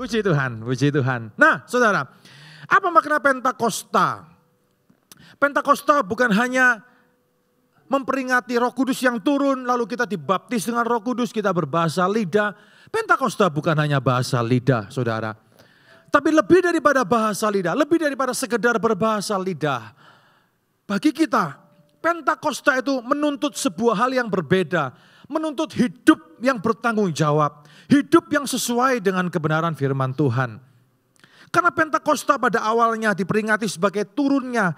Puji Tuhan, puji Tuhan. Nah saudara, apa makna Pentakosta? Pentakosta bukan hanya memperingati Roh Kudus yang turun, lalu kita dibaptis dengan Roh Kudus, kita berbahasa lidah. Pentakosta bukan hanya bahasa lidah, saudara. Tapi lebih daripada bahasa lidah, lebih daripada sekedar berbahasa lidah. Bagi kita, Pentakosta itu menuntut sebuah hal yang berbeda. Menuntut hidup yang bertanggung jawab. Hidup yang sesuai dengan kebenaran firman Tuhan. Karena Pentakosta pada awalnya diperingati sebagai turunnya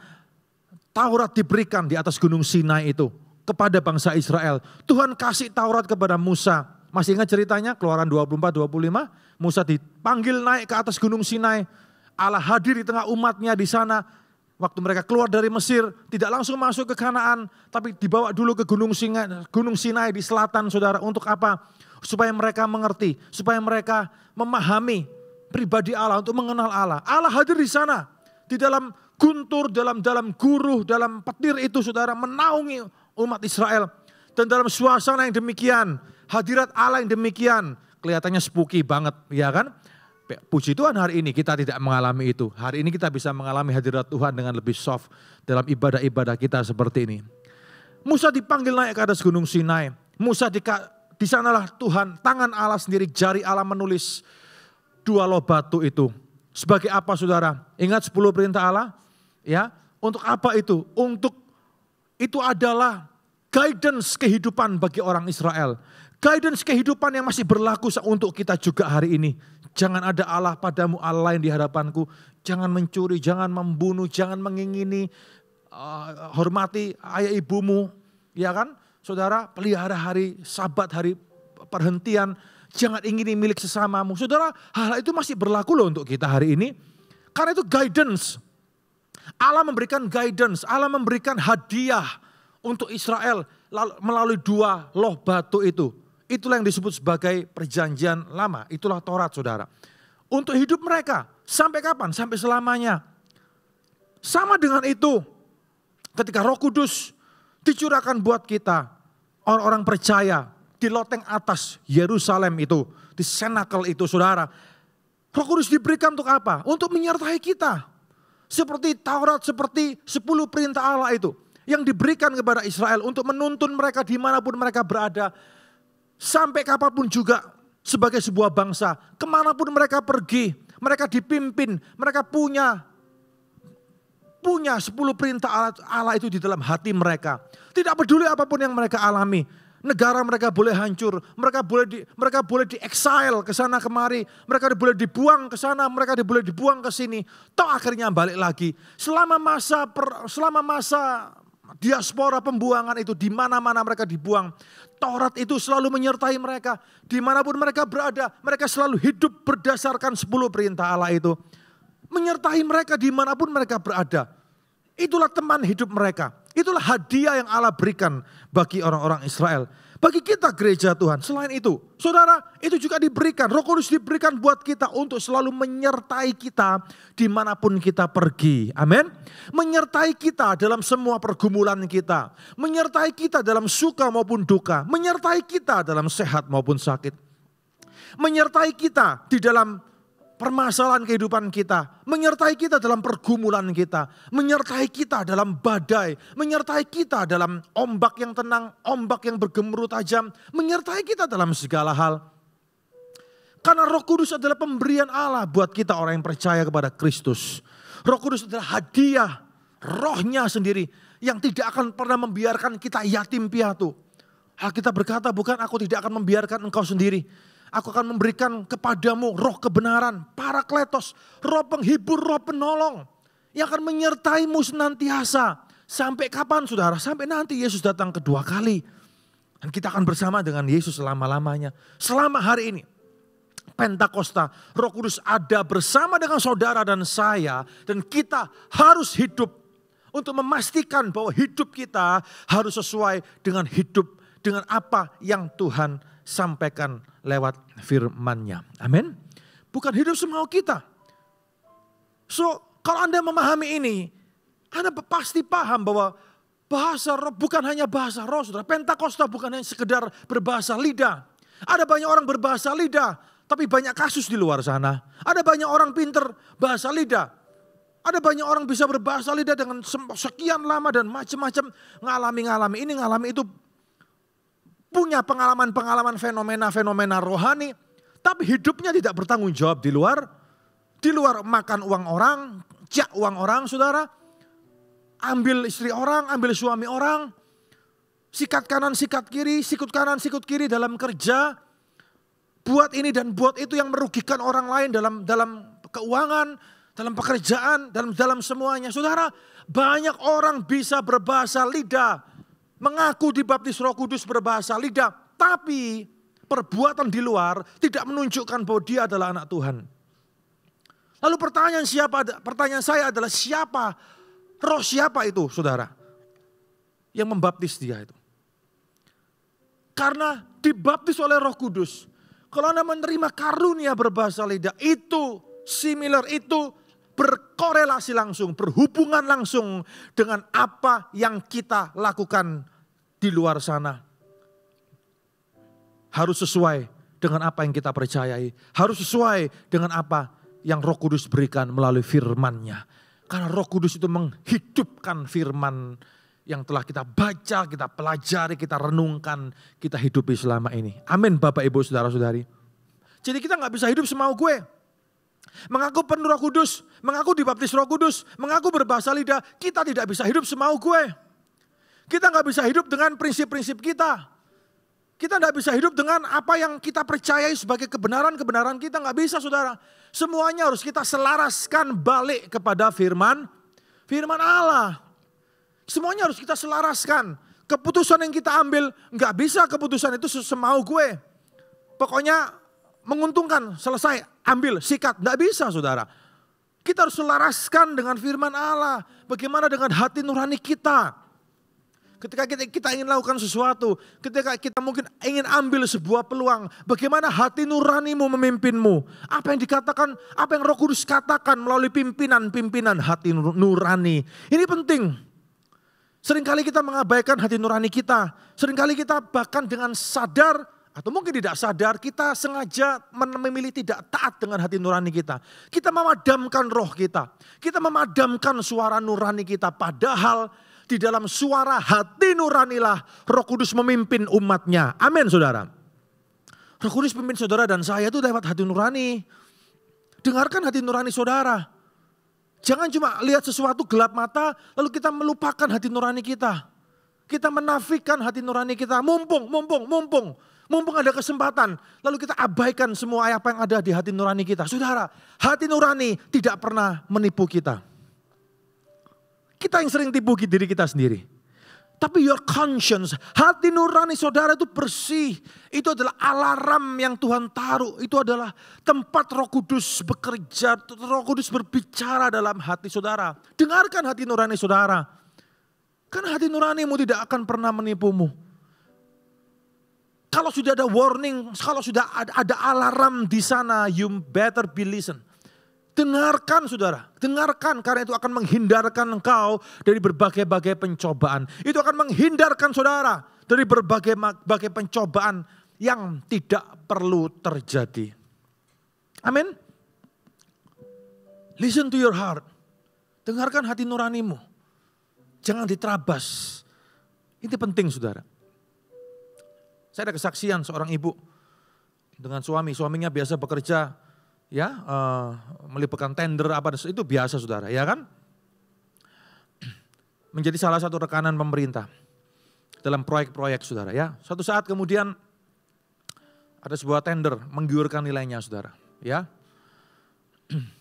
Taurat diberikan di atas gunung Sinai itu kepada bangsa Israel. Tuhan kasih Taurat kepada Musa. Masih ingat ceritanya Keluaran 24-25? Musa dipanggil naik ke atas gunung Sinai. Allah hadir di tengah umatnya di sana. Waktu mereka keluar dari Mesir tidak langsung masuk ke Kanaan. Tapi dibawa dulu ke gunung Sinai di selatan saudara. Untuk apa? Supaya mereka mengerti. Supaya mereka memahami pribadi Allah, untuk mengenal Allah. Allah hadir di sana. Di dalam guntur, dalam guruh, dalam petir itu saudara menaungi umat Israel. Dan dalam suasana yang demikian, hadirat Allah yang demikian, kelihatannya spooky banget, ya kan? Puji Tuhan hari ini kita tidak mengalami itu. Hari ini kita bisa mengalami hadirat Tuhan dengan lebih soft dalam ibadah-ibadah kita seperti ini. Musa dipanggil naik ke atas gunung Sinai. Musa di sanalah Tuhan, tangan Allah sendiri, jari Allah menulis 2 loh batu itu. Sebagai apa saudara? Ingat 10 perintah Allah? Ya, untuk apa itu? Untuk itu adalah guidance kehidupan bagi orang Israel. Guidance kehidupan yang masih berlaku untuk kita juga hari ini. Jangan ada Allah padamu, Allah lain di hadapanku. Jangan mencuri, jangan membunuh, jangan mengingini. Hormati ayah ibumu. Ya kan? Saudara, pelihara hari Sabat, hari perhentian. Jangan ingini milik sesamamu. Saudara, hal itu masih berlaku loh untuk kita hari ini. Karena itu guidance. Allah memberikan guidance, Allah memberikan hadiah untuk Israel melalui 2 loh batu itu. Itulah yang disebut sebagai perjanjian lama. Itulah Taurat saudara. Untuk hidup mereka. Sampai kapan? Sampai selamanya. Sama dengan itu. Ketika Roh Kudus dicurahkan buat kita. Orang-orang percaya. Di loteng atas Yerusalem itu. Di senakel itu saudara. Roh Kudus diberikan untuk apa? Untuk menyertai kita. Seperti Taurat, seperti 10 perintah Allah itu. Yang diberikan kepada Israel untuk menuntun mereka dimanapun mereka berada. Sampai kapanpun juga sebagai sebuah bangsa. Kemanapun mereka pergi, mereka dipimpin, mereka punya 10 perintah Allah itu di dalam hati mereka. Tidak peduli apapun yang mereka alami. Negara mereka boleh hancur, mereka boleh di-exile ke sana kemari, mereka boleh dibuang ke sana, mereka boleh dibuang ke sini. Toh akhirnya balik lagi. Selama masa diaspora pembuangan itu, di mana-mana mereka dibuang. Taurat itu selalu menyertai mereka. Dimanapun mereka berada, mereka selalu hidup berdasarkan 10 perintah Allah itu. Menyertai mereka dimanapun mereka berada. Itulah teman hidup mereka. Itulah hadiah yang Allah berikan bagi orang-orang Israel. Bagi kita gereja Tuhan. Selain itu, saudara, itu juga diberikan. Roh Kudus diberikan buat kita untuk selalu menyertai kita dimanapun kita pergi. Amin. Menyertai kita dalam semua pergumulan kita. Menyertai kita dalam suka maupun duka. Menyertai kita dalam sehat maupun sakit. Menyertai kita di dalam permasalahan kehidupan kita, menyertai kita dalam pergumulan kita, menyertai kita dalam badai, menyertai kita dalam ombak yang tenang, ombak yang bergemuruh tajam, menyertai kita dalam segala hal. Karena Roh Kudus adalah pemberian Allah buat kita orang yang percaya kepada Kristus. Roh Kudus adalah hadiah, rohnya sendiri yang tidak akan pernah membiarkan kita yatim piatu. Alkitab berkata, bukan aku tidak akan membiarkan engkau sendiri. Aku akan memberikan kepadamu roh kebenaran, Parakletos, roh penghibur, roh penolong. Yang akan menyertaimu senantiasa. Sampai kapan saudara? Sampai nanti Yesus datang kedua kali. Dan kita akan bersama dengan Yesus selama-lamanya. Selama hari ini, Pentakosta, Roh Kudus ada bersama dengan saudara dan saya. Dan kita harus hidup untuk memastikan bahwa hidup kita harus sesuai dengan dengan apa yang Tuhan sampaikan lewat firman-Nya. Amin. Bukan hidup semau kita. So, kalau Anda memahami ini, Anda pasti paham bahwa bahasa roh bukan hanya bahasa roh, saudara. Pentakosta bukan hanya sekedar berbahasa lidah. Ada banyak orang berbahasa lidah, Tapi banyak kasus di luar sana. Ada banyak orang pinter bahasa lidah. Ada banyak orang bisa berbahasa lidah dengan sekian lama dan macam-macam ngalami ini, ngalami itu. Punya pengalaman-pengalaman fenomena-fenomena rohani. Tapi hidupnya tidak bertanggung jawab di luar makan uang orang, jak uang orang saudara. Ambil istri orang, ambil suami orang. Sikat kanan, sikat kiri, sikut kanan, sikut kiri dalam kerja. Buat ini dan buat itu yang merugikan orang lain dalam keuangan, dalam pekerjaan, dalam semuanya. Saudara, banyak orang bisa berbahasa lidah. Mengaku dibaptis Roh Kudus berbahasa lidah. Tapi perbuatan di luar tidak menunjukkan bahwa dia adalah anak Tuhan. Lalu pertanyaan saya adalah siapa? Roh siapa itu saudara? Yang membaptis dia itu. Karena dibaptis oleh Roh Kudus. Kalau Anda menerima karunia berbahasa lidah, itu similar, itu berkorelasi langsung, berhubungan langsung dengan apa yang kita lakukan di luar sana. Harus sesuai dengan apa yang kita percayai. Harus sesuai dengan apa yang Roh Kudus berikan melalui firman-Nya. Karena Roh Kudus itu menghidupkan firman yang telah kita baca, kita pelajari, kita renungkan, kita hidupi selama ini. Amin Bapak Ibu Saudara-saudari. Jadi kita gak bisa hidup semau gue. Mengaku penuh Roh Kudus, mengaku dibaptis Roh Kudus, mengaku berbahasa lidah, kita tidak bisa hidup semau gue. Kita gak bisa hidup dengan prinsip-prinsip kita. Kita gak bisa hidup dengan apa yang kita percayai sebagai kebenaran-kebenaran kita. Gak bisa saudara. Semuanya harus kita selaraskan balik kepada firman Allah. Semuanya harus kita selaraskan. Keputusan yang kita ambil, gak bisa keputusan itu semau gue. Pokoknya menguntungkan, selesai, ambil, sikat. Gak bisa saudara. Kita harus selaraskan dengan firman Allah. Bagaimana dengan hati nurani kita. Ketika kita ingin lakukan sesuatu, ketika kita mungkin ingin ambil sebuah peluang, bagaimana hati nuranimu memimpinmu? Apa yang dikatakan, apa yang Roh Kudus katakan melalui pimpinan hati nurani. Ini penting. Seringkali kita mengabaikan hati nurani kita. Seringkali kita bahkan dengan sadar atau mungkin tidak sadar, kita sengaja memilih tidak taat dengan hati nurani kita. Kita memadamkan roh kita. Kita memadamkan suara nurani kita. Padahal di dalam suara hati nuranilah Roh Kudus memimpin umatnya. Amin saudara. Roh Kudus pimpin saudara dan saya itu lewat hati nurani. Dengarkan hati nurani saudara. Jangan cuma lihat sesuatu gelap mata lalu kita melupakan hati nurani kita. Kita menafikan hati nurani kita. Mumpung ada kesempatan. Lalu kita abaikan semua apa yang ada di hati nurani kita. Saudara, hati nurani tidak pernah menipu kita. Kita yang sering tipu diri kita sendiri. Tapi your conscience, hati nurani saudara itu bersih. Itu adalah alarm yang Tuhan taruh. Itu adalah tempat Roh Kudus bekerja. Roh Kudus berbicara dalam hati saudara. Dengarkan hati nurani saudara. Karena hati nuranimu tidak akan pernah menipumu. Kalau sudah ada warning, kalau sudah ada alarm di sana, you better be listen. Dengarkan saudara, dengarkan karena itu akan menghindarkan engkau dari berbagai-bagai pencobaan. Itu akan menghindarkan saudara dari berbagai pencobaan yang tidak perlu terjadi. Amin. Listen to your heart. Dengarkan hati nuranimu. Jangan diterabas. Ini penting saudara. Saya ada kesaksian seorang ibu dengan suaminya biasa bekerja. Ya, melibatkan tender apa itu biasa saudara, ya kan? Menjadi salah satu rekanan pemerintah dalam proyek-proyek saudara ya. Suatu saat kemudian ada sebuah tender menggiurkan nilainya saudara, ya.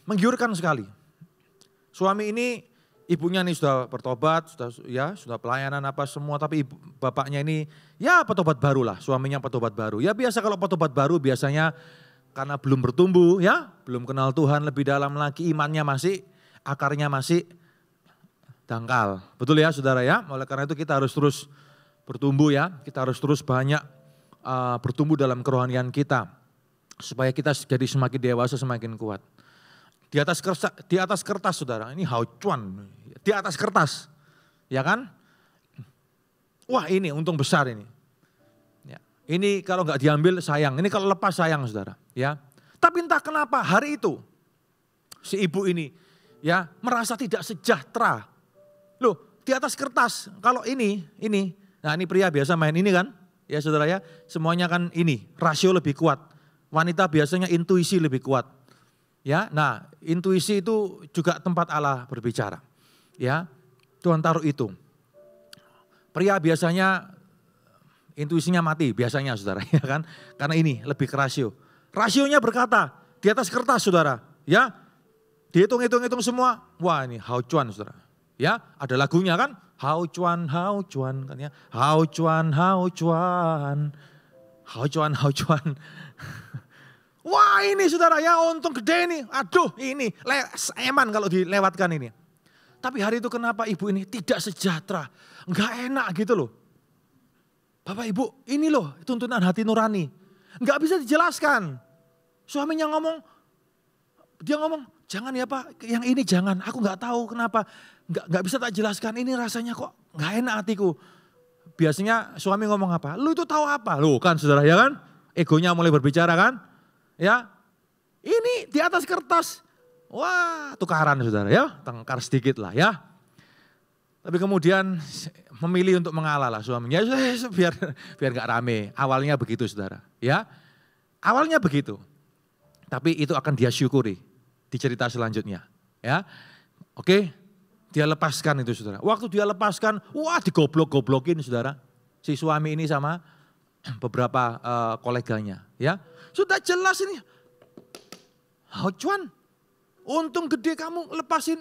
Menggiurkan sekali. Suami ini, ibunya nih sudah bertobat, sudah pelayanan apa semua, tapi bapaknya ini ya petobat baru lah, suaminya petobat baru. Ya biasa kalau petobat baru biasanya karena belum bertumbuh ya, belum kenal Tuhan lebih dalam lagi, imannya masih, akarnya masih dangkal. Betul ya saudara ya, oleh karena itu kita harus terus bertumbuh ya, kita harus terus banyak bertumbuh dalam kerohanian kita. Supaya kita jadi semakin dewasa, semakin kuat. Di atas kertas saudara, ini haucuan, di atas kertas, ya kan? Wah ini untung besar ini. Ini kalau nggak diambil sayang, ini kalau lepas sayang saudara. Ya, Tapi entah kenapa hari itu si ibu ini ya merasa tidak sejahtera. Loh, di atas kertas kalau ini, nah ini pria biasa main ini kan, ya saudara ya, semuanya kan ini rasio lebih kuat. Wanita biasanya intuisi lebih kuat. Ya, nah intuisi itu juga tempat Allah berbicara. Ya, Tuhan taruh itu. Pria biasanya intuisinya mati biasanya saudara ya kan, karena ini lebih ke rasio. Rasionya berkata di atas kertas saudara, ya dihitung semua, wah ini how cuan saudara. Ya, ada lagunya kan, how cuan kan ya, how cuan. Wah ini saudara ya, untung gede ini, aduh ini eman kalau dilewatkan ini. Tapi hari itu kenapa ibu ini tidak sejahtera, enggak enak gitu loh. Bapak ibu ini loh tuntunan hati nurani, enggak bisa dijelaskan. Suaminya dia ngomong jangan ya Pak, yang ini jangan, aku enggak tahu kenapa, enggak bisa tak jelaskan, ini rasanya kok enggak enak hatiku. Biasanya suami ngomong apa, lu itu tahu apa, lu kan saudara ya kan, egonya mulai berbicara kan. Ya, ini di atas kertas, wah tukaran saudara ya, tengkar sedikit lah ya. Tapi kemudian memilih untuk mengalah lah suaminya, biar gak rame. Awalnya begitu saudara, ya. Awalnya begitu, tapi itu akan dia syukuri di cerita selanjutnya. Ya, oke, dia lepaskan itu saudara. Waktu dia lepaskan, wah digoblok-goblokin saudara, si suami ini sama beberapa koleganya, ya. Sudah jelas ini, how cuan, untung gede kamu lepasin,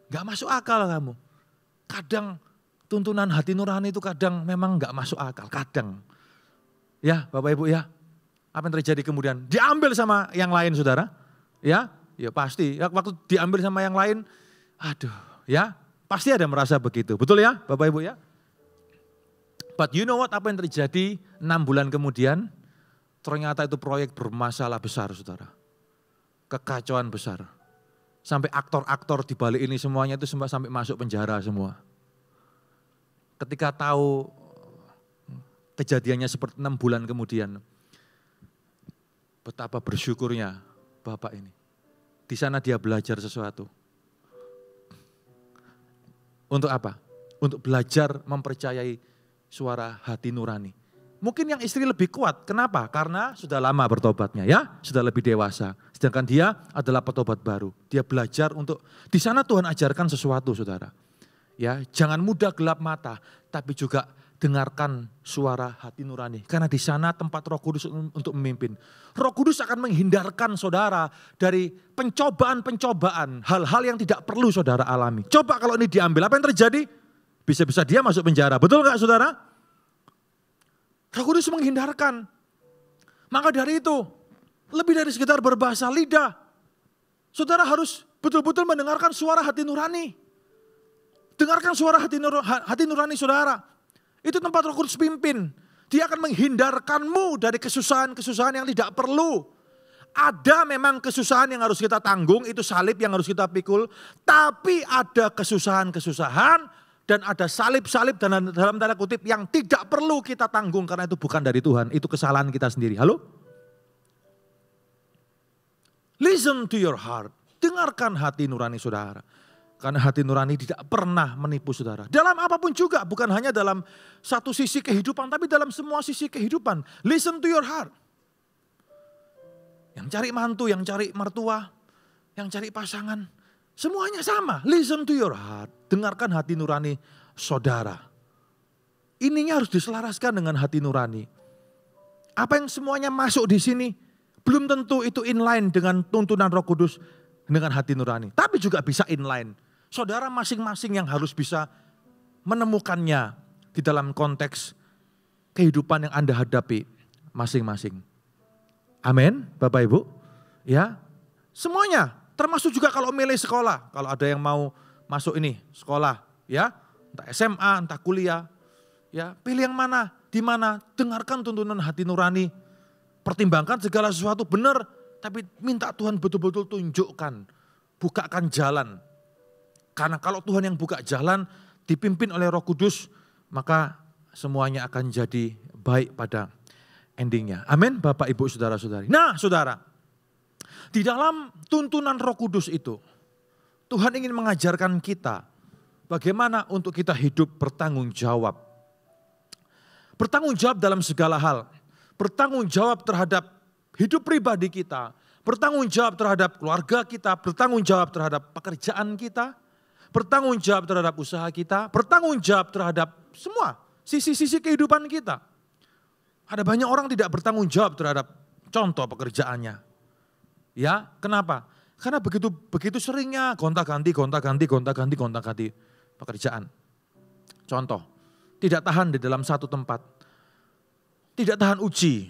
gak masuk akal kamu. Kadang tuntunan hati nurani itu kadang memang gak masuk akal, kadang. Ya Bapak Ibu ya, apa yang terjadi kemudian? Diambil sama yang lain saudara, ya pasti. Ya, waktu diambil sama yang lain, aduh ya pasti ada merasa begitu, betul ya Bapak Ibu ya. But you know what, apa yang terjadi 6 bulan kemudian? Ternyata itu proyek bermasalah besar saudara. Kekacauan besar. Sampai aktor-aktor di balik ini semuanya itu sampai masuk penjara semua. Ketika tahu kejadiannya seperti 6 bulan kemudian. Betapa bersyukurnya Bapak ini. Di sana dia belajar sesuatu. Untuk apa? Untuk belajar mempercayai suara hati nurani. Mungkin yang istri lebih kuat, kenapa? Karena sudah lama bertobatnya ya, sudah lebih dewasa. Sedangkan dia adalah petobat baru. Dia belajar untuk, di sana Tuhan ajarkan sesuatu saudara. Ya, jangan mudah gelap mata, tapi juga dengarkan suara hati nurani. Karena di sana tempat Roh Kudus untuk memimpin. Roh Kudus akan menghindarkan saudara dari pencobaan-pencobaan, hal-hal yang tidak perlu saudara alami. Coba kalau ini diambil, apa yang terjadi? Bisa-bisa dia masuk penjara, betul gak saudara? Roh Kudus menghindarkan. Maka dari itu, lebih dari sekedar berbahasa lidah, saudara harus betul-betul mendengarkan suara hati nurani. Dengarkan suara hati nurani saudara. Itu tempat Roh Kudus pimpin. Dia akan menghindarkanmu dari kesusahan-kesusahan yang tidak perlu. Ada memang kesusahan yang harus kita tanggung, itu salib yang harus kita pikul. Tapi ada kesusahan-kesusahan dan ada salib-salib dan dalam tanda kutip yang tidak perlu kita tanggung karena itu bukan dari Tuhan, itu kesalahan kita sendiri. Halo? Listen to your heart. Dengarkan hati nurani saudara. Karena hati nurani tidak pernah menipu saudara. Dalam apapun juga, bukan hanya dalam satu sisi kehidupan, tapi dalam semua sisi kehidupan. Listen to your heart. Yang cari mantu, yang cari mertua, yang cari pasangan, semuanya sama. Listen to your heart. Dengarkan hati nurani saudara. Ininya harus diselaraskan dengan hati nurani. Apa yang semuanya masuk di sini, belum tentu itu inline dengan tuntunan Roh Kudus dengan hati nurani. Tapi juga bisa inline. Saudara masing-masing yang harus bisa menemukannya di dalam konteks kehidupan yang Anda hadapi masing-masing. Amin, Bapak Ibu. Ya, semuanya, termasuk juga kalau milih sekolah. Kalau ada yang mau masuk ini sekolah, ya, entah SMA, entah kuliah, ya, pilih yang mana, di mana, dengarkan tuntunan hati nurani, pertimbangkan segala sesuatu benar, tapi minta Tuhan betul-betul tunjukkan, bukakan jalan. Karena kalau Tuhan yang buka jalan, dipimpin oleh Roh Kudus, maka semuanya akan jadi baik pada endingnya. Amin, Bapak, Ibu, Saudara-saudari. Nah, Saudara, di dalam tuntunan Roh Kudus itu, Tuhan ingin mengajarkan kita bagaimana untuk kita hidup bertanggung jawab. Bertanggung jawab dalam segala hal. Bertanggung jawab terhadap hidup pribadi kita. Bertanggung jawab terhadap keluarga kita. Bertanggung jawab terhadap pekerjaan kita. Bertanggung jawab terhadap usaha kita. Bertanggung jawab terhadap semua sisi-sisi kehidupan kita. Ada banyak orang tidak bertanggung jawab terhadap contoh pekerjaannya. Ya, kenapa? Karena begitu seringnya gonta-ganti pekerjaan. Contoh, tidak tahan di dalam satu tempat. Tidak tahan uji.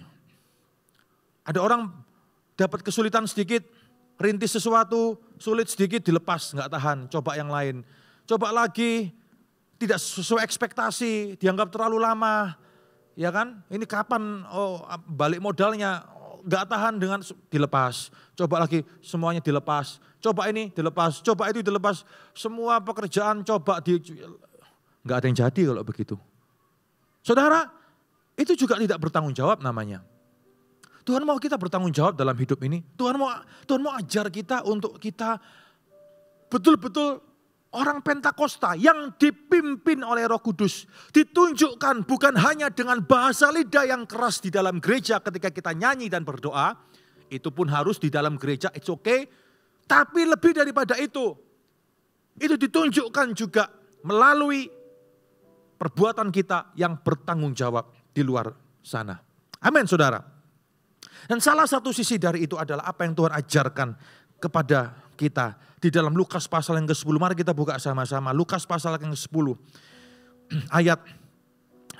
Ada orang dapat kesulitan sedikit, rintis sesuatu, sulit sedikit dilepas, nggak tahan, coba yang lain. Coba lagi, tidak sesuai ekspektasi, dianggap terlalu lama. Ya kan, ini kapan balik modalnya, nggak tahan dengan dilepas. Coba lagi, semuanya dilepas. Coba ini dilepas, coba itu dilepas. Semua pekerjaan coba nggak ada yang jadi kalau begitu. Saudara, itu juga tidak bertanggung jawab namanya. Tuhan mau kita bertanggung jawab dalam hidup ini. Tuhan mau ajar kita untuk kita betul-betul orang Pentakosta yang dipimpin oleh Roh Kudus. Ditunjukkan bukan hanya dengan bahasa lidah yang keras di dalam gereja ketika kita nyanyi dan berdoa. Itu pun harus di dalam gereja, it's okay. Tapi lebih daripada itu ditunjukkan juga melalui perbuatan kita yang bertanggung jawab di luar sana. Amin, saudara. Dan salah satu sisi dari itu adalah apa yang Tuhan ajarkan kepada kita di dalam Lukas pasal yang ke-10. Mari kita buka sama-sama Lukas pasal yang ke-10 ayat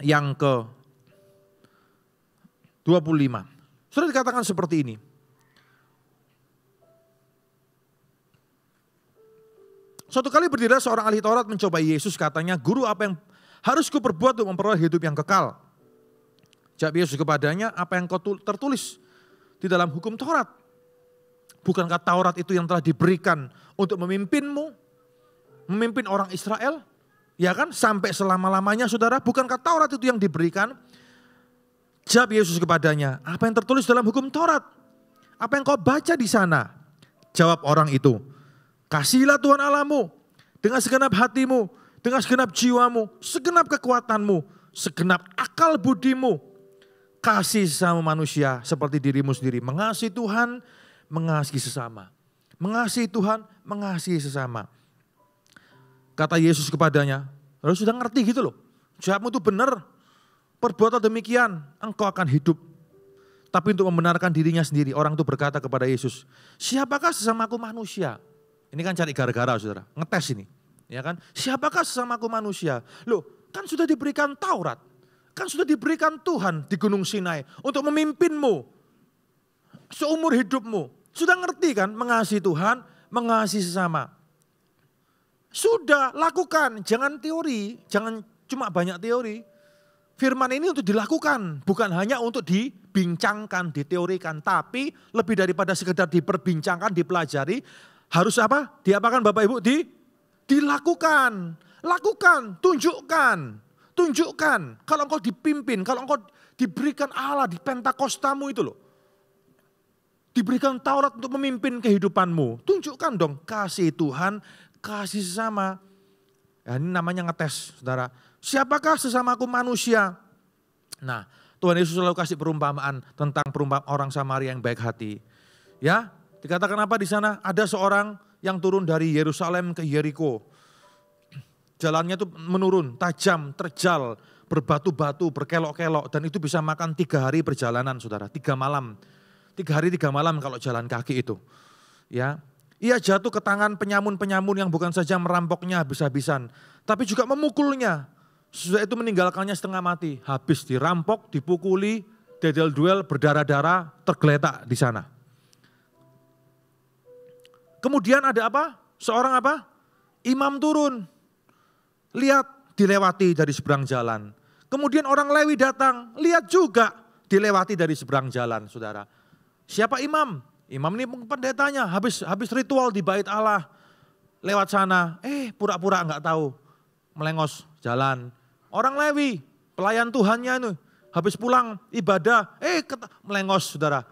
yang ke-25. Sudah dikatakan seperti ini. Suatu kali berdirilah seorang ahli Taurat mencobai Yesus, katanya, "Guru, apa yang harus kuperbuat untuk memperoleh hidup yang kekal?" Jawab Yesus kepadanya, "Apa yang kau tertulis di dalam hukum Taurat? Bukankah Taurat itu yang telah diberikan untuk memimpinmu, memimpin orang Israel? Ya kan, sampai selama-lamanya, saudara, bukankah Taurat itu yang diberikan?" Jawab Yesus kepadanya, "Apa yang tertulis dalam hukum Taurat? Apa yang kau baca di sana?" Jawab orang itu, "Kasihilah Tuhan Allahmu dengan segenap hatimu, dengan segenap jiwamu, segenap kekuatanmu, segenap akal budimu. Kasih sesama manusia seperti dirimu sendiri." Mengasihi Tuhan, mengasihi sesama. Mengasihi Tuhan, mengasihi sesama. Kata Yesus kepadanya, "Lalu sudah ngerti gitu loh. Jawabmu itu benar. Perbuatan demikian, engkau akan hidup." Tapi untuk membenarkan dirinya sendiri, orang itu berkata kepada Yesus, "Siapakah sesamaku manusia?" Ini kan cari gara-gara, saudara. Ngetes ini. Ya kan? Siapakah sesamaku manusia? Loh, kan sudah diberikan Taurat. Kan sudah diberikan Tuhan di Gunung Sinai untuk memimpinmu seumur hidupmu. Sudah ngerti kan, mengasihi Tuhan, mengasihi sesama. Sudah, lakukan, jangan teori, jangan cuma banyak teori. Firman ini untuk dilakukan, bukan hanya untuk dibincangkan, diteorikan, tapi lebih daripada sekedar diperbincangkan, dipelajari, harus apa? Diapakan Bapak Ibu? Dilakukan, lakukan, tunjukkan. Tunjukkan, kalau engkau dipimpin, kalau engkau diberikan Allah di Pentakostamu itu loh. Diberikan Taurat untuk memimpin kehidupanmu. Tunjukkan dong kasih Tuhan, kasih sesama. Ya, ini namanya ngetes, saudara. Siapakah sesamaku manusia? Nah, Tuhan Yesus selalu kasih perumpamaan tentang orang Samaria yang baik hati. Ya, dikatakan apa di sana? Ada seorang yang turun dari Yerusalem ke Yeriko. Jalannya itu menurun, tajam, terjal, berbatu-batu, berkelok-kelok. Dan itu bisa makan 3 hari perjalanan, saudara. 3 malam. 3 hari 3 malam kalau jalan kaki itu. Ya, ia jatuh ke tangan penyamun-penyamun yang bukan saja merampoknya habis-habisan, tapi juga memukulnya. Sesudah itu meninggalkannya setengah mati. Habis dirampok, dipukuli, dedel-duel, berdarah-darah, tergeletak di sana. Kemudian ada apa? Seorang apa? Imam turun. Lihat, dilewati dari seberang jalan. Kemudian orang Lewi datang, lihat juga dilewati dari seberang jalan, saudara. Siapa imam? Imam ini pendetanya, habis ritual di bait Allah. Lewat sana, pura-pura enggak tahu. Melengos jalan. Orang Lewi, pelayan Tuhannya itu, habis pulang ibadah, melengos saudara,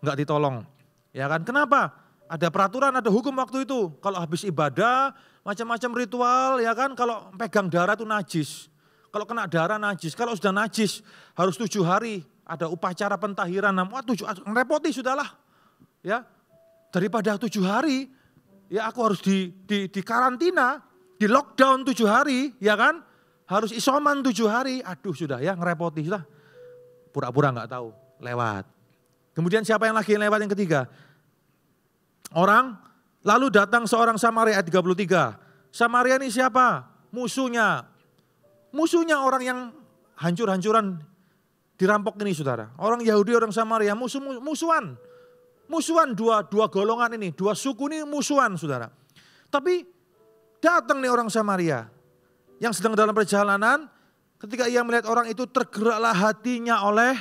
nggak ditolong. Ya kan, kenapa? Ada peraturan, ada hukum waktu itu. Kalau habis ibadah, macam-macam ritual, ya kan, kalau pegang darah itu najis. Kalau kena darah najis, kalau sudah najis harus 7 hari, ada upacara pentahiran. Wah 7, ngerepoti sudahlah. Ya, daripada 7 hari, ya aku harus di karantina, di lockdown 7 hari, ya kan. Harus isoman 7 hari, aduh sudah ya ngerepoti, sudah. Pura-pura nggak tahu, lewat. Kemudian siapa yang lagi lewat yang ketiga? Lalu datang seorang Samaria, ayat 33. Samaria ini siapa? Musuhnya. Musuhnya orang yang hancur-hancuran dirampok ini saudara. Orang Yahudi, orang Samaria, musuhan. Musuhan dua golongan ini, 2 suku ini musuhan saudara. Tapi datang nih orang Samaria yang sedang dalam perjalanan, ketika ia melihat orang itu tergeraklah hatinya oleh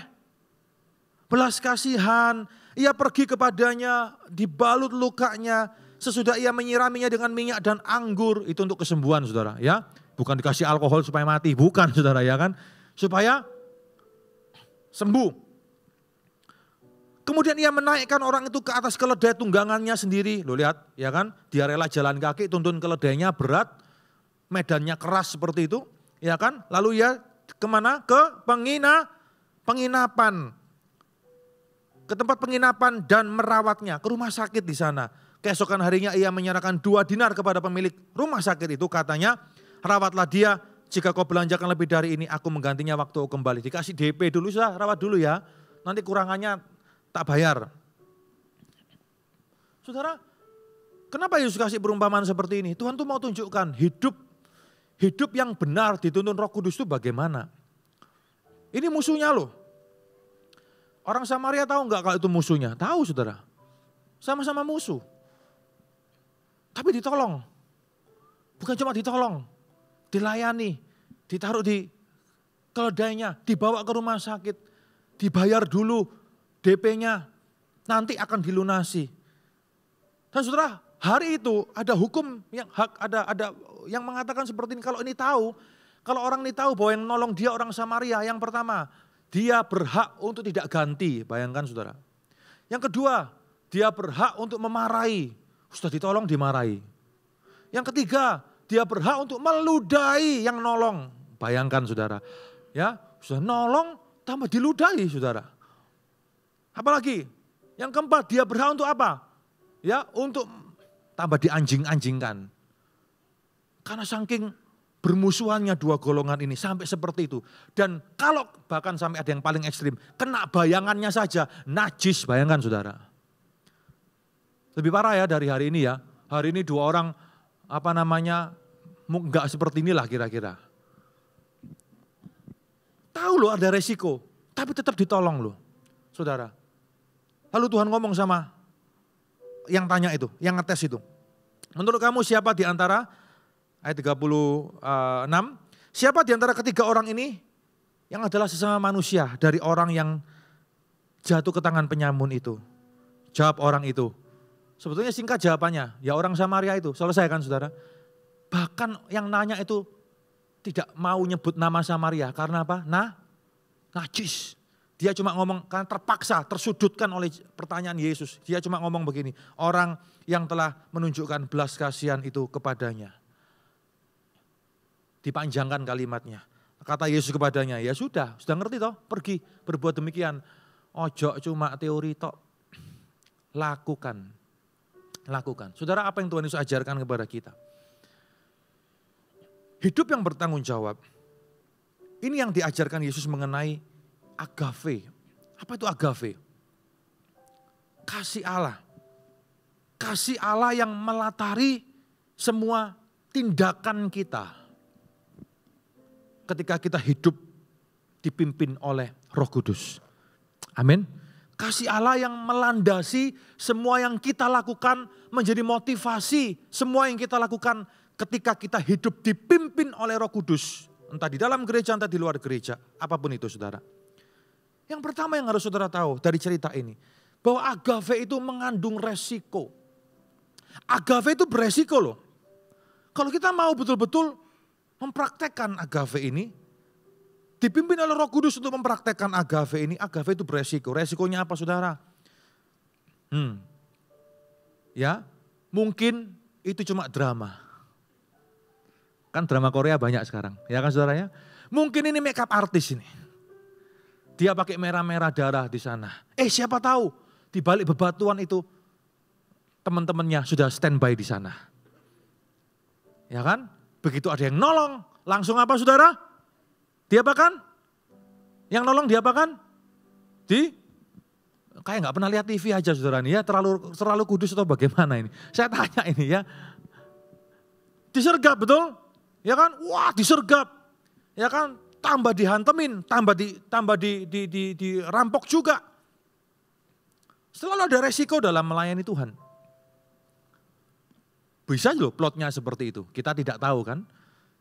belas kasihan. Ia pergi kepadanya, dibalut lukanya, sesudah ia menyiraminya dengan minyak dan anggur. Itu untuk kesembuhan saudara ya. Bukan dikasih alkohol supaya mati, bukan saudara ya kan. Supaya sembuh. Kemudian ia menaikkan orang itu ke atas keledai tunggangannya sendiri. Loh lihat ya kan, dia rela jalan kaki, tuntun keledainya berat, medannya keras seperti itu. Ya kan, lalu ia kemana? Ke penginapan. Ke tempat penginapan dan merawatnya, ke rumah sakit di sana. Keesokan harinya ia menyerahkan 2 dinar kepada pemilik rumah sakit itu, katanya, rawatlah dia, jika kau belanjakan lebih dari ini, aku menggantinya waktu kembali. Dikasih DP dulu, sudah rawat dulu ya, nanti kurangannya tak bayar. Saudara, kenapa Yesus kasih perumpamaan seperti ini? Tuhan tuh mau tunjukkan hidup yang benar dituntun Roh Kudus itu bagaimana. Ini musuhnya loh. Orang Samaria tahu enggak kalau itu musuhnya? Tahu saudara. Sama-sama musuh. Tapi ditolong. Bukan cuma ditolong. Dilayani. Ditaruh di keledainya. Dibawa ke rumah sakit. Dibayar dulu DP-nya. Nanti akan dilunasi. Dan saudara, hari itu ada hukum yang ada yang mengatakan seperti ini. Kalau ini tahu, kalau orang ini tahu bahwa yang nolong dia orang Samaria, yang pertama, dia berhak untuk tidak ganti, bayangkan saudara. Yang kedua, dia berhak untuk memarahi, sudah ditolong dimarahi. Yang ketiga, dia berhak untuk meludahi yang nolong, bayangkan saudara. Ya, sudah nolong tambah diludahi saudara. Apalagi, yang keempat dia berhak untuk apa? Ya, untuk tambah dianjing-anjingkan. Karena saking bermusuhannya 2 golongan ini sampai seperti itu. Dan kalau bahkan sampai ada yang paling ekstrim, kena bayangannya saja najis, bayangkan saudara. Lebih parah ya dari hari ini ya. Hari ini 2 orang enggak seperti inilah kira-kira. Tahu loh ada resiko, tapi tetap ditolong loh saudara. Lalu Tuhan ngomong sama yang tanya itu, yang ngetes itu. Menurut kamu siapa di antara ayat 36, siapa di antara ketiga orang ini yang adalah sesama manusia dari orang yang jatuh ke tangan penyamun itu? Jawab orang itu. Sebetulnya singkat jawabannya, ya orang Samaria itu. Selesai kan saudara? Bahkan yang nanya itu tidak mau nyebut nama Samaria. Karena apa? Najis. Dia cuma ngomong karena terpaksa, tersudutkan oleh pertanyaan Yesus. Dia cuma ngomong begini, orang yang telah menunjukkan belas kasihan itu kepadanya. Dipanjangkan kalimatnya. Kata Yesus kepadanya, ya sudah ngerti toh, pergi berbuat demikian. Ojo cuma teori tok, lakukan. Saudara, apa yang Tuhan Yesus ajarkan kepada kita? Hidup yang bertanggung jawab. Ini yang diajarkan Yesus mengenai agape. Apa itu agape? Kasih Allah. Kasih Allah yang melatari semua tindakan kita. Ketika kita hidup dipimpin oleh Roh Kudus. Amin. Kasih Allah yang melandasi semua yang kita lakukan, menjadi motivasi semua yang kita lakukan ketika kita hidup dipimpin oleh Roh Kudus. Entah di dalam gereja, entah di luar gereja, apapun itu saudara. Yang pertama yang harus saudara tahu dari cerita ini, bahwa agape itu mengandung resiko. Agape itu beresiko loh. Kalau kita mau betul-betul mempraktekkan agape ini, dipimpin oleh Roh Kudus untuk mempraktekkan agave ini. Agave itu beresiko. Resikonya apa saudara? Ya, mungkin itu cuma drama. Kan drama Korea banyak sekarang, ya kan saudara ya? Mungkin ini makeup artis ini. Dia pakai merah-merah darah di sana. Siapa tahu di balik bebatuan itu teman-temannya sudah standby di sana. Ya kan? Begitu ada yang nolong, langsung apa saudara? Diapakan? Yang nolong diapakan? Kayak nggak pernah lihat TV aja saudara ini ya, terlalu kudus atau bagaimana ini? Saya tanya ini ya. Disergap betul? Ya kan? Wah, disergap. Ya kan? Tambah dihantemin, tambah dirampok juga. Selalu ada resiko dalam melayani Tuhan. Bisa loh plotnya seperti itu. Kita tidak tahu kan?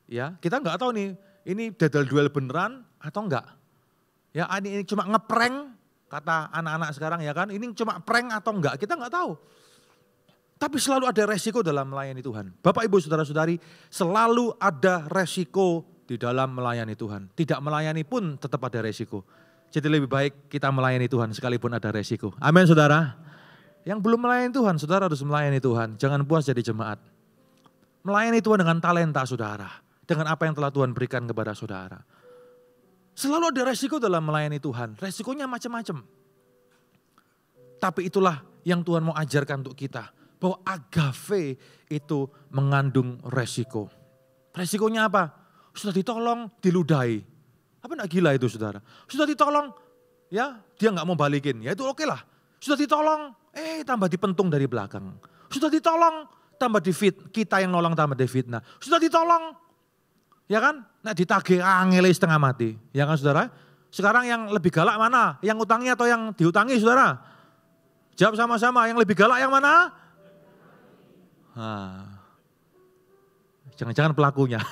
Ya, kita nggak tahu nih, ini dadal duel beneran atau enggak. Ya, ini cuma ngeprank kata anak-anak sekarang ya kan. Ini cuma prank atau enggak, kita nggak tahu. Tapi selalu ada resiko dalam melayani Tuhan. Bapak Ibu Saudara-saudari, selalu ada resiko di dalam melayani Tuhan. Tidak melayani pun tetap ada resiko. Jadi lebih baik kita melayani Tuhan sekalipun ada resiko. Amin saudara. Yang belum melayani Tuhan, saudara harus melayani Tuhan. Jangan puas jadi jemaat. Melayani Tuhan dengan talenta saudara. Dengan apa yang telah Tuhan berikan kepada saudara. Selalu ada resiko dalam melayani Tuhan. Resikonya macam-macam. Tapi itulah yang Tuhan mau ajarkan untuk kita. Bahwa agave itu mengandung resiko. Resikonya apa? Sudah ditolong, diludahi. Apa enggak gila itu saudara? Sudah ditolong, ya dia enggak mau balikin. Ya itu oke lah. Sudah ditolong, tambah dipentung dari belakang. Sudah ditolong, tambah kita yang nolong tambah difitnah. Sudah ditolong, ya kan? Nah ditagih ngele setengah mati. Ya kan saudara? Sekarang yang lebih galak mana? Yang utangnya atau yang diutangi saudara? Jawab sama-sama, yang lebih galak yang mana? Jangan-jangan pelakunya.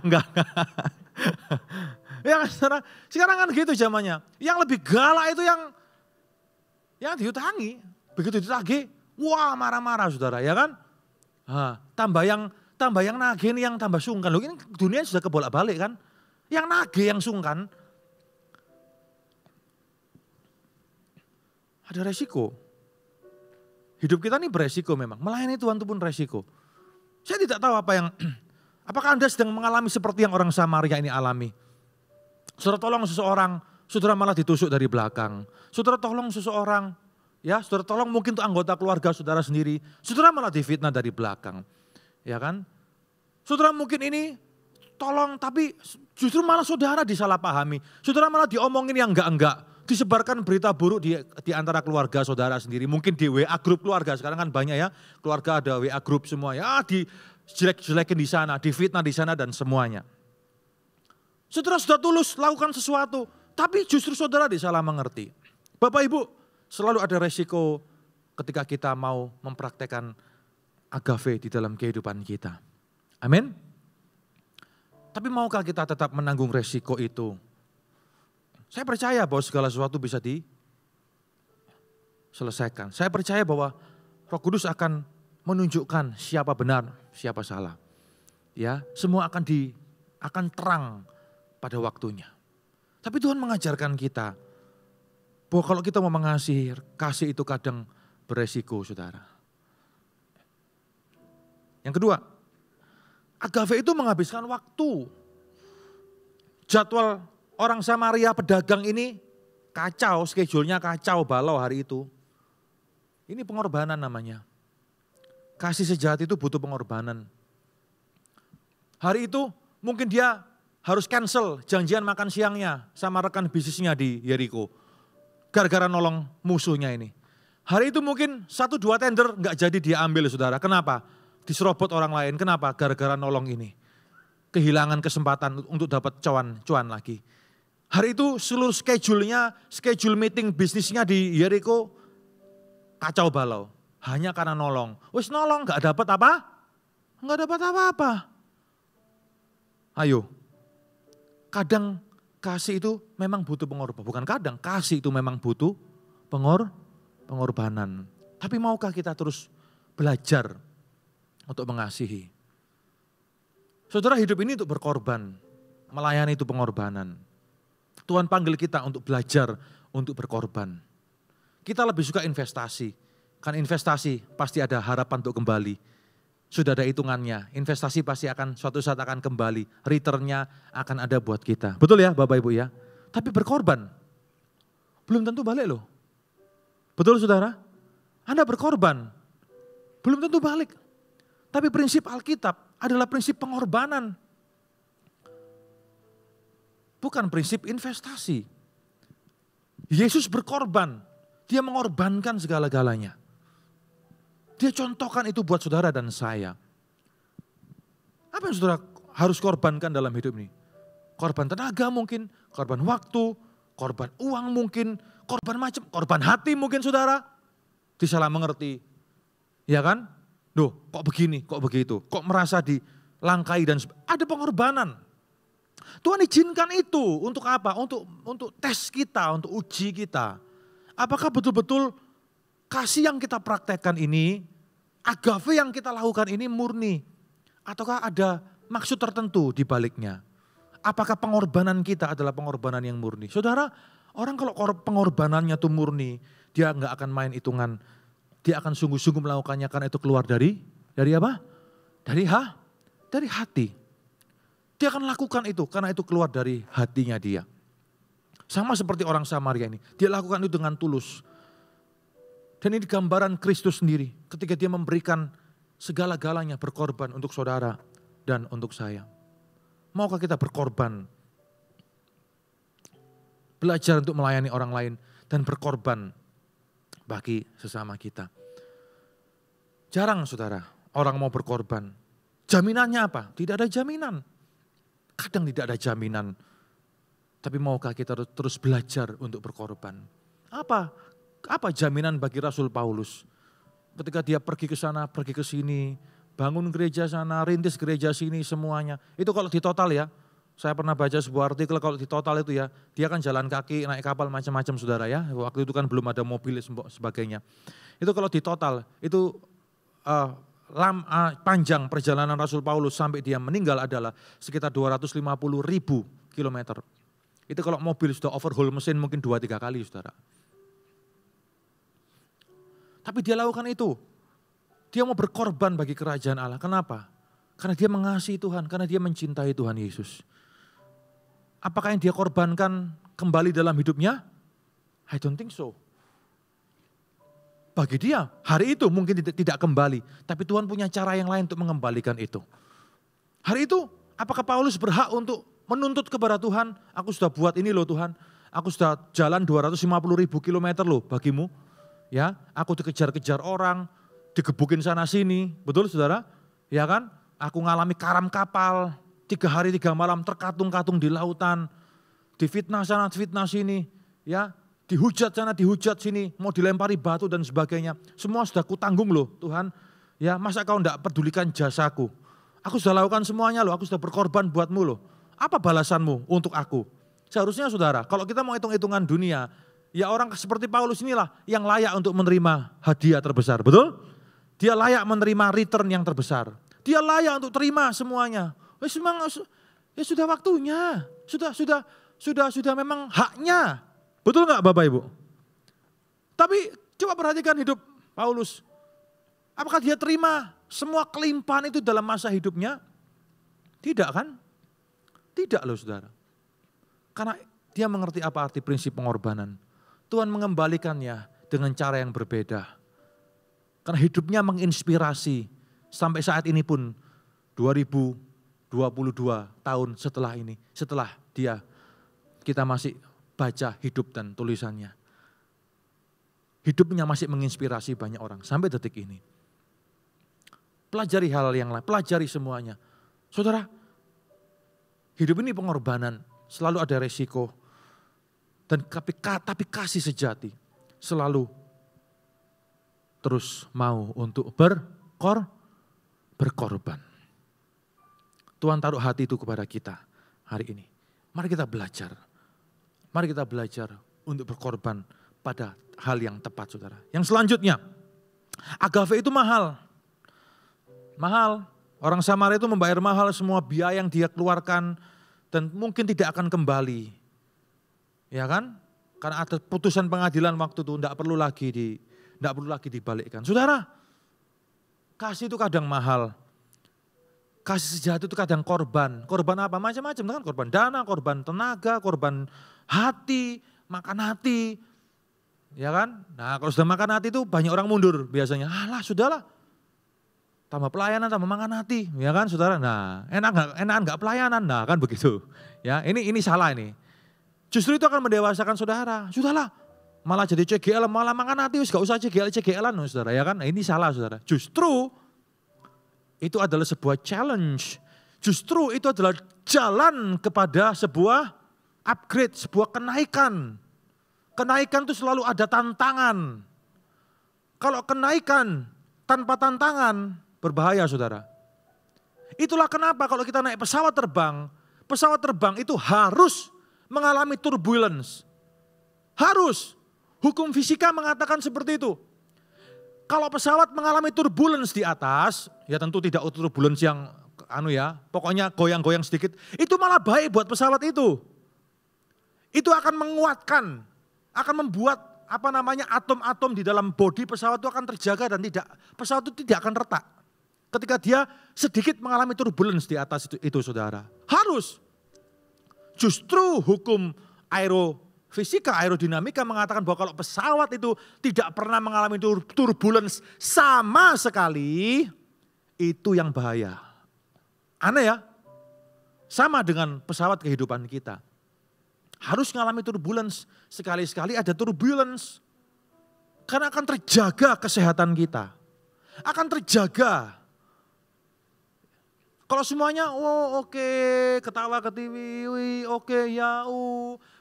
Enggak. Ya saudara, sekarang kan gitu zamannya. Yang lebih galak itu yang diutangi. Begitu ditagih, wah marah-marah saudara, ya kan? Tambah yang nagih ini yang tambah sungkan. Loh ini dunia sudah kebolak-balik kan? Yang nagih yang sungkan. Ada resiko. Hidup kita ini beresiko memang. Melayani Tuhan itu pun resiko. Saya tidak tahu apakah Anda sedang mengalami seperti yang orang Samaria ini alami. Saudara tolong seseorang, saudara malah ditusuk dari belakang. Saudara tolong seseorang, ya saudara tolong mungkin untuk anggota keluarga saudara sendiri. Saudara malah difitnah dari belakang. Ya kan? Saudara mungkin ini tolong tapi justru malah saudara disalahpahami. Saudara malah diomongin yang enggak-enggak. Disebarkan berita buruk di antara keluarga saudara sendiri. Mungkin di WA grup keluarga, sekarang kan banyak ya. Keluarga ada WA grup semua ya, dijelek-jelekin di sana, difitnah di sana dan semuanya. Saudara sudah tulus lakukan sesuatu, tapi justru saudara disalah mengerti. Bapak Ibu, selalu ada resiko ketika kita mau mempraktekkan agave di dalam kehidupan kita. Amin. Tapi maukah kita tetap menanggung resiko itu? Saya percaya bahwa segala sesuatu bisa diselesaikan. Saya percaya bahwa Roh Kudus akan menunjukkan siapa benar, siapa salah. Ya, semua akan terang pada waktunya. Tapi Tuhan mengajarkan kita bahwa kalau kita mau mengasihi, kasih itu kadang beresiko, saudara. Yang kedua, agave itu menghabiskan waktu. Jadwal orang Samaria pedagang ini kacau, schedule-nya kacau balau hari itu. Ini pengorbanan namanya. Kasih sejati itu butuh pengorbanan. Hari itu mungkin dia harus cancel janjian makan siangnya sama rekan bisnisnya di Yeriko. Gara-gara nolong musuhnya ini. Hari itu mungkin 1-2 tender nggak jadi dia ambil saudara. Kenapa? Diserobot orang lain. Kenapa? Gara-gara nolong ini. Kehilangan kesempatan untuk dapat cuan lagi. Hari itu seluruh schedule meeting bisnisnya di Yeriko kacau balau. Hanya karena nolong. Wis nolong gak dapat apa? Gak dapat apa-apa. Ayo. Kadang kasih itu memang butuh pengorbanan. Bukan kadang, kasih itu memang butuh pengorbanan. Tapi maukah kita terus belajar untuk mengasihi? Saudara, hidup ini untuk berkorban. Melayani itu pengorbanan. Tuhan panggil kita untuk belajar, untuk berkorban. Kita lebih suka investasi. Kan investasi pasti ada harapan untuk kembali. Sudah ada hitungannya, investasi pasti akan suatu saat akan kembali. Returnnya akan ada buat kita. Betul ya Bapak Ibu ya? Tapi berkorban, belum tentu balik loh. Betul saudara? Anda berkorban, belum tentu balik. Tapi prinsip Alkitab adalah prinsip pengorbanan. Bukan prinsip investasi. Yesus berkorban, dia mengorbankan segala-galanya. Dia contohkan itu buat saudara dan saya. Apa yang saudara harus korbankan dalam hidup ini? Korban tenaga mungkin, korban waktu, korban uang mungkin, korban macam, korban hati mungkin saudara. Disalah mengerti, ya kan? Duh, kok begini, kok begitu, kok merasa dilangkai dan ada pengorbanan. Tuhan izinkan itu untuk apa? Untuk tes kita, untuk uji kita. Apakah betul-betul kasih yang kita praktekkan ini, agape yang kita lakukan ini murni? Ataukah ada maksud tertentu di baliknya? Apakah pengorbanan kita adalah pengorbanan yang murni? Saudara, orang kalau pengorbanannya itu murni, dia nggak akan main hitungan. Dia akan sungguh-sungguh melakukannya karena itu keluar dari apa? Dari hati. Dia akan lakukan itu karena itu keluar dari hatinya dia. Sama seperti orang Samaria ini, dia lakukan itu dengan tulus. Dan ini gambaran Kristus sendiri ketika dia memberikan segala-galanya berkorban untuk saudara dan untuk saya. Maukah kita berkorban? Belajar untuk melayani orang lain dan berkorban bagi sesama kita. Jarang saudara, orang mau berkorban. Jaminannya apa? Tidak ada jaminan. Kadang tidak ada jaminan. Tapi maukah kita terus belajar untuk berkorban? Apa jaminan bagi Rasul Paulus? Ketika dia pergi ke sana, pergi ke sini, bangun gereja sana, rintis gereja sini semuanya. Itu kalau di total ya, saya pernah baca sebuah artikel kalau di total itu ya, dia kan jalan kaki, naik kapal macam-macam saudara ya. Waktu itu kan belum ada mobil sebagainya. Itu kalau di total, itu panjang perjalanan Rasul Paulus sampai dia meninggal adalah sekitar 250.000 kilometer. Itu kalau mobil sudah overhaul mesin mungkin 2-3 kali saudara. Tapi dia lakukan itu. Dia mau berkorban bagi kerajaan Allah. Kenapa? Karena dia mengasihi Tuhan, karena dia mencintai Tuhan Yesus. Apakah yang dia korbankan kembali dalam hidupnya? I don't think so. Bagi dia, hari itu mungkin tidak kembali. Tapi Tuhan punya cara yang lain untuk mengembalikan itu. Hari itu, apakah Paulus berhak untuk menuntut kepada Tuhan? Aku sudah buat ini loh Tuhan. Aku sudah jalan 250.000 kilometer loh bagimu. Ya, aku dikejar-kejar orang, digebukin sana sini, betul saudara? Ya kan? Aku ngalami karam kapal, 3 hari 3 malam terkatung-katung di lautan, difitnah sana, difitnah sini, ya, dihujat sana, dihujat sini, mau dilempari batu dan sebagainya. Semua sudah kutanggung loh Tuhan. Ya, masa kau enggak pedulikan jasaku? Aku sudah lakukan semuanya loh, aku sudah berkorban buatmu loh. Apa balasanmu untuk aku? Seharusnya saudara, kalau kita mau hitung-hitungan dunia, ya orang seperti Paulus inilah yang layak untuk menerima hadiah terbesar, betul? Dia layak menerima return yang terbesar. Dia layak untuk terima semuanya. Ya sudah waktunya, sudah memang haknya. Betul nggak Bapak Ibu? Tapi coba perhatikan hidup Paulus. Apakah dia terima semua kelimpahan itu dalam masa hidupnya? Tidak kan? Tidak loh saudara. Karena dia mengerti apa arti prinsip pengorbanan. Tuhan mengembalikannya dengan cara yang berbeda. Karena hidupnya menginspirasi sampai saat ini pun 2022 tahun setelah ini. Setelah kita masih baca hidup dan tulisannya. Hidupnya masih menginspirasi banyak orang sampai detik ini. Pelajari hal yang lain, pelajari semuanya. Saudara, hidup ini pengorbanan, selalu ada resiko. Tapi kasih sejati selalu terus mau untuk berkorban. Tuhan taruh hati itu kepada kita hari ini. Mari kita belajar. Mari kita belajar untuk berkorban pada hal yang tepat saudara. Yang selanjutnya, agape itu mahal. Mahal. Orang Samaria itu membayar mahal semua biaya yang dia keluarkan dan mungkin tidak akan kembali. Ya kan? Karena ada putusan pengadilan waktu itu, tidak perlu lagi dibalikkan. Saudara, kasih itu kadang mahal. Kasih sejati itu kadang korban. Korban apa? Macam-macam kan, korban dana, korban tenaga, korban hati, makan hati. Ya kan? Nah, kalau sudah makan hati itu banyak orang mundur biasanya. Alah, sudahlah. Tambah pelayanan, tambah makan hati, ya kan saudara? Nah, enak enggak pelayanan, nah kan begitu. Ya, ini salah ini. Justru itu akan mendewasakan saudara. Sudahlah, malah jadi CGL, malah makan hati, gak usah CGL-an saudara, ya kan? Nah, ini salah saudara. Justru itu adalah sebuah challenge. Justru itu adalah jalan kepada sebuah upgrade, sebuah kenaikan. Kenaikan itu selalu ada tantangan. Kalau kenaikan tanpa tantangan, berbahaya saudara. Itulah kenapa kalau kita naik pesawat terbang itu harus mengalami turbulence. Harus. Hukum fisika mengatakan seperti itu. Kalau pesawat mengalami turbulence di atas, ya tentu tidak turbulence yang pokoknya goyang-goyang sedikit, itu malah baik buat pesawat itu. Itu akan menguatkan, akan membuat atom-atom di dalam bodi pesawat itu akan terjaga dan pesawat itu tidak akan retak. Ketika dia sedikit mengalami turbulence di atas itu saudara. Harus. Justru hukum aerofisika, aerodinamika mengatakan bahwa kalau pesawat itu tidak pernah mengalami turbulence sama sekali, itu yang bahaya. Aneh ya? Sama dengan pesawat kehidupan kita. Harus mengalami turbulence, sekali-sekali ada turbulence. Karena akan terjaga kesehatan kita. Akan terjaga. Kalau semuanya, oke, ketawa ke TV, oke,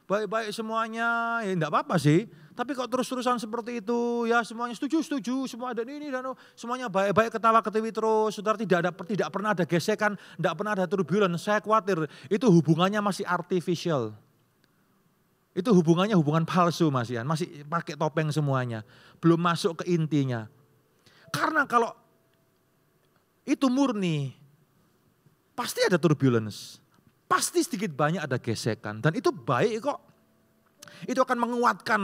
baik-baik semuanya, ya enggak apa-apa sih. Tapi kalau terus-terusan seperti itu, ya semuanya setuju, semua ada ini dan semuanya baik-baik ketawa ke TV terus, saudara tidak pernah ada gesekan, tidak pernah ada turbulence. Saya khawatir itu hubungannya masih artificial. Itu hubungannya hubungan palsu masih pakai topeng semuanya, belum masuk ke intinya. Karena kalau itu murni, pasti ada turbulence, pasti sedikit banyak ada gesekan dan itu baik kok. Itu akan menguatkan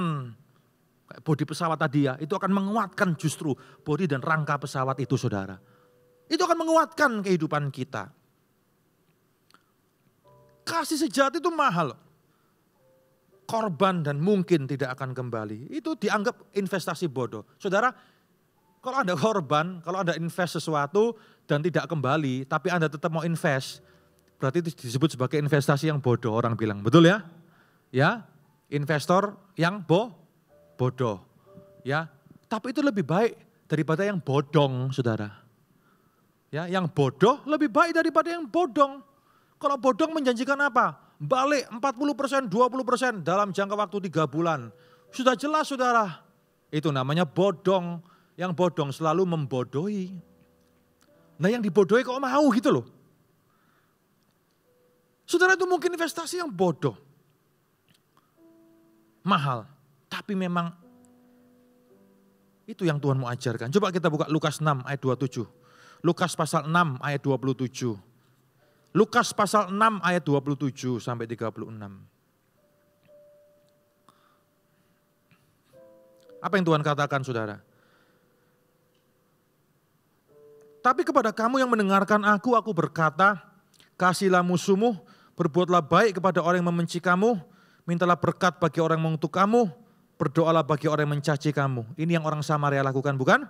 bodi pesawat tadi ya, itu akan menguatkan justru bodi dan rangka pesawat itu saudara. Itu akan menguatkan kehidupan kita. Kasih sejati itu mahal. Korban dan mungkin tidak akan kembali. Itu dianggap investasi bodoh. Saudara, kalau Anda korban, kalau Anda invest sesuatu dan tidak kembali, tapi Anda tetap mau invest, berarti itu disebut sebagai investasi yang bodoh, orang bilang. Betul ya? Ya, investor yang bodoh. Ya, tapi itu lebih baik daripada yang bodong, saudara. Ya, yang bodoh lebih baik daripada yang bodong. Kalau bodong menjanjikan apa? Balik 40%, 20% dalam jangka waktu 3 bulan. Sudah jelas saudara, itu namanya bodong. Yang bodong selalu membodohi. Nah yang dibodohi kok mau gitu loh. Saudara itu mungkin investasi yang bodoh. Mahal, tapi memang itu yang Tuhan mau ajarkan. Coba kita buka Lukas 6 ayat 27. Lukas pasal 6 ayat 27. Lukas pasal 6 ayat 27 sampai 36. Apa yang Tuhan katakan saudara? Tapi kepada kamu yang mendengarkan aku berkata, kasihilah musuhmu, berbuatlah baik kepada orang yang membenci kamu, mintalah berkat bagi orang yang mengutuk kamu, berdoalah bagi orang yang mencaci kamu. Ini yang orang Samaria lakukan bukan?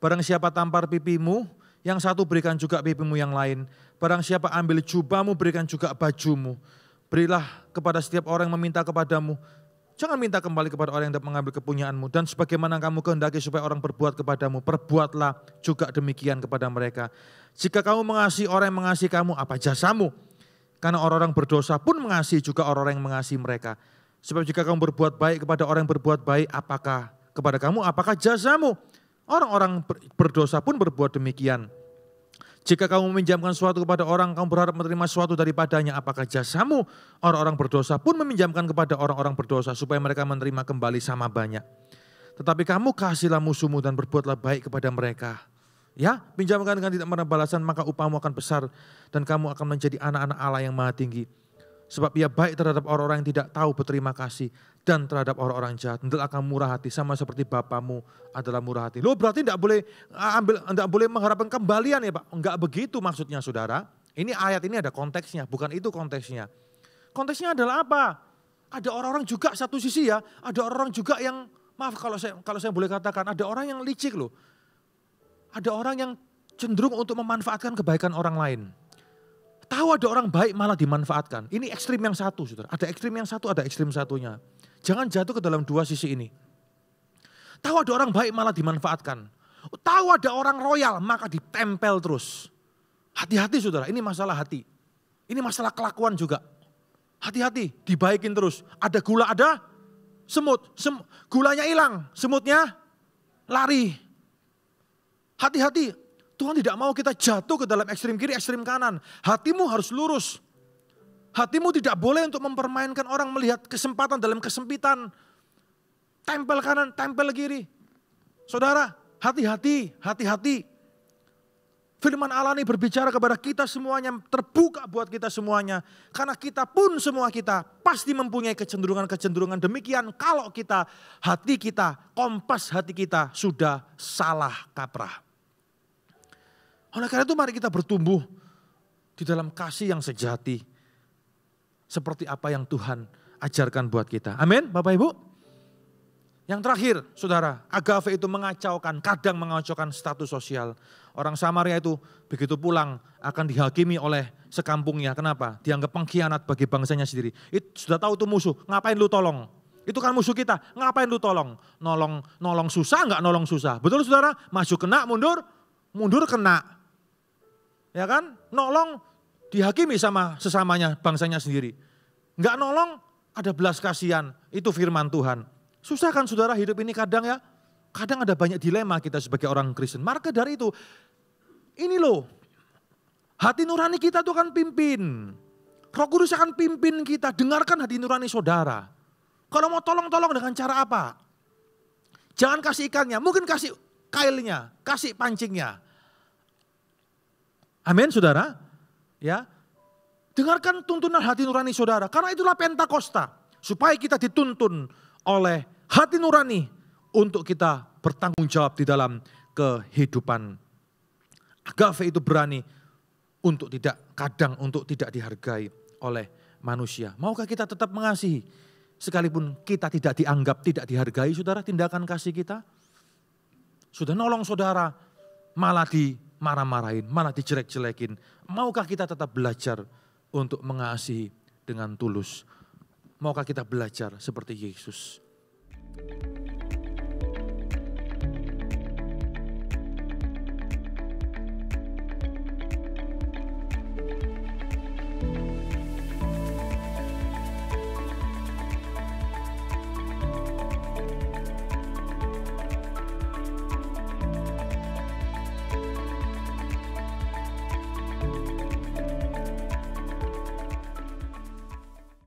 Barang siapa tampar pipimu, yang satu berikan juga pipimu yang lain. Barang siapa ambil jubahmu, berikan juga bajumu. Berilah kepada setiap orang yang meminta kepadamu. Jangan minta kembali kepada orang yang hendak mengambil kepunyaanmu. Dan sebagaimana kamu kehendaki supaya orang berbuat kepadamu, perbuatlah juga demikian kepada mereka. Jika kamu mengasihi orang yang mengasihi kamu, apa jasamu? Karena orang-orang berdosa pun mengasihi juga orang-orang yang mengasihi mereka. Sebab jika kamu berbuat baik kepada orang yang berbuat baik, apakah kepada kamu, apakah jasamu? Orang-orang berdosa pun berbuat demikian. Jika kamu meminjamkan sesuatu kepada orang, kamu berharap menerima sesuatu daripadanya, apakah jasamu? Orang-orang berdosa pun meminjamkan kepada orang-orang berdosa supaya mereka menerima kembali sama banyak. Tetapi kamu kasihlah musuhmu dan berbuatlah baik kepada mereka. Ya, pinjamkan dengan tidak pernah balasan, maka upahmu akan besar dan kamu akan menjadi anak-anak Allah yang maha tinggi. Sebab ia baik terhadap orang-orang yang tidak tahu berterima kasih dan terhadap orang-orang jahat. Hendaklah kamu murah hati sama seperti Bapamu adalah murah hati. Loh berarti tidak boleh mengharapkan kembalian ya Pak. Enggak begitu maksudnya saudara. Ini ayat ini ada konteksnya, bukan itu konteksnya. Konteksnya adalah apa? Ada orang-orang juga satu sisi ya, ada orang-orang juga yang, maaf kalau saya boleh katakan, ada orang yang licik loh. Ada orang yang cenderung untuk memanfaatkan kebaikan orang lain. Tahu ada orang baik malah dimanfaatkan. Ini ekstrim yang satu, saudara. Ada ekstrim yang satu, ada ekstrim satunya. Jangan jatuh ke dalam dua sisi ini. Tahu ada orang baik malah dimanfaatkan. Tahu ada orang royal maka ditempel terus. Hati-hati saudara, ini masalah hati. Ini masalah kelakuan juga. Hati-hati, dibaikin terus. Ada gula, ada semut. Gulanya hilang, semutnya lari. Hati-hati. Tuhan tidak mau kita jatuh ke dalam ekstrim kiri, ekstrim kanan. Hatimu harus lurus. Hatimu tidak boleh untuk mempermainkan orang melihat kesempatan dalam kesempitan. Tempel kanan, tempel kiri. Saudara, hati-hati, hati-hati. Firman Allah ini berbicara kepada kita semuanya, terbuka buat kita semuanya. Karena kita pun semua kita pasti mempunyai kecenderungan-kecenderungan demikian. Kalau kita, hati kita, kompas hati kita sudah salah kaprah. Oleh karena itu mari kita bertumbuh di dalam kasih yang sejati. Seperti apa yang Tuhan ajarkan buat kita. Amin Bapak Ibu. Yang terakhir saudara, agape itu kadang mengacaukan status sosial. Orang Samaria itu begitu pulang akan dihakimi oleh sekampungnya. Kenapa? Dianggap pengkhianat bagi bangsanya sendiri. Itu sudah tahu itu musuh, ngapain lu tolong? Itu kan musuh kita, ngapain lu tolong? Nolong susah enggak nolong susah? Betul saudara? Maju kena, mundur kena. Ya kan, nolong dihakimi sama sesamanya bangsanya sendiri. Enggak nolong ada belas kasihan, itu firman Tuhan. Susah kan saudara hidup ini kadang ya. Kadang ada banyak dilema kita sebagai orang Kristen. Maka dari itu, ini loh, hati nurani kita tuh akan pimpin. Roh Kudus akan pimpin kita, dengarkan hati nurani saudara. Kalau mau tolong dengan cara apa? Jangan kasih ikannya, mungkin kasih kailnya, kasih pancingnya. Amin saudara, ya. Dengarkan tuntunan hati nurani saudara, karena itulah Pentakosta. Supaya kita dituntun oleh hati nurani untuk kita bertanggung jawab di dalam kehidupan. Agape itu berani untuk tidak dihargai oleh manusia. Maukah kita tetap mengasihi? Sekalipun kita tidak dianggap, tidak dihargai saudara tindakan kasih kita. Sudah nolong saudara, malah dimarah-marahin, malah dijelek-jelekin. Maukah kita tetap belajar untuk mengasihi dengan tulus? Maukah kita belajar seperti Yesus?